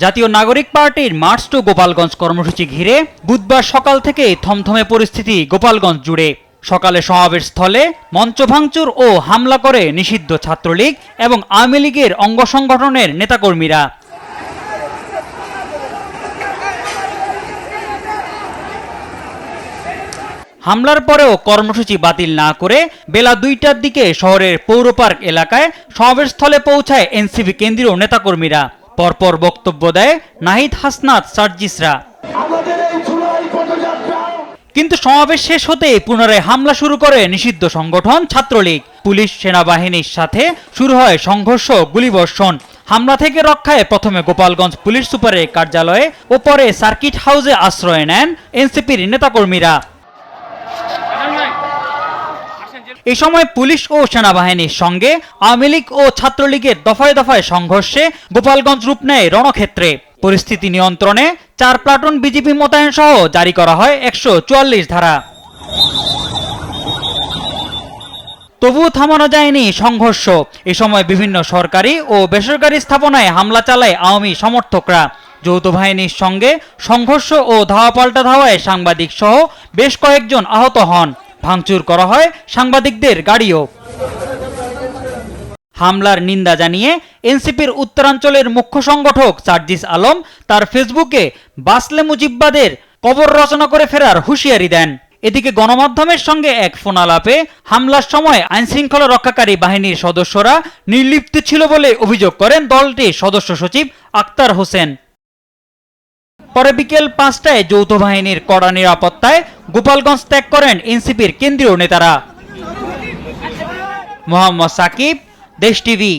জাতীয় নাগরিক পার্টির মার্চ টু গোপালগঞ্জ কর্মসূচি ঘিরে বুধবার সকাল থেকে থমথমে পরিস্থিতি গোপালগঞ্জ জুড়ে। সকালে সমাবেশ স্থলে মঞ্চ ভাঙচুর ও হামলা করে নিষিদ্ধ ছাত্রলীগ এবং আওয়ামী লীগের অঙ্গ সংগঠনের নেতাকর্মীরা। হামলার পরেও কর্মসূচি বাতিল না করে বেলা ২টার দিকে শহরের পৌর পার্ক এলাকায় সমাবেশস্থলে পৌঁছায় এনসিপি কেন্দ্রীয় নেতাকর্মীরা। পরপর বক্তব্য দেয় নাহিদ হাসনাত সার্জিসরা। কিন্তু সমাবেশ শেষ হতে পুনরায় হামলা শুরু করে নিষিদ্ধ সংগঠন ছাত্রলীগ। পুলিশ সেনাবাহিনীর সাথে শুরু হয় সংঘর্ষ, গুলিবর্ষণ। হামলা থেকে রক্ষায় প্রথমে গোপালগঞ্জ পুলিশ সুপারের কার্যালয়ে ও পরে সার্কিট হাউসে আশ্রয় নেন এনসিপির নেতাকর্মীরা। এ সময় পুলিশ ও সেনাবাহিনীর সঙ্গে আওয়ামী লীগ ও ছাত্রলীগের দফায় দফায় সংঘর্ষে গোপালগঞ্জ রূপ নেয় রণক্ষেত্রে। পরিস্থিতি নিয়ন্ত্রণে ৪ প্লাটুন বিজিবি মোতায়েন সহ জারি করা হয় ১৪৪ ধারা। তবুও থামানো যায়নি সংঘর্ষ। এ সময় বিভিন্ন সরকারি ও বেসরকারি স্থাপনায় হামলা চালায় আওয়ামী সমর্থকরা। যৌথ বাহিনীর সঙ্গে সংঘর্ষ ও ধাওয়া পাল্টা ধাওয়ায় সাংবাদিক সহ বেশ কয়েকজন আহত হন। ভাঙচুর করা হয় সাংবাদিকদের গাড়িও। হামলার নিন্দা জানিয়ে এনসিপির উত্তরাঞ্চলের মুখ্য সংগঠক সার্জিস আলম তার ফেসবুকে বাসলে মুজিববাদের কবর রচনা করে ফেরার হুঁশিয়ারি দেন। এদিকে গণমাধ্যমের সঙ্গে এক ফোনালাপে হামলার সময় আইনশৃঙ্খলা রক্ষাকারী বাহিনীর সদস্যরা নির্লিপ্ত ছিল বলে অভিযোগ করেন দলটির সদস্য সচিব আক্তার হোসেন। পরে বিকেল ৫টায় যৌথ বাহিনীর কড়া নিরাপত্তায় গোপালগঞ্জ ত্যাগ করেন এনসিপির কেন্দ্রীয় নেতারা। মোহাম্মদ সাকিব, দেশ টিভি।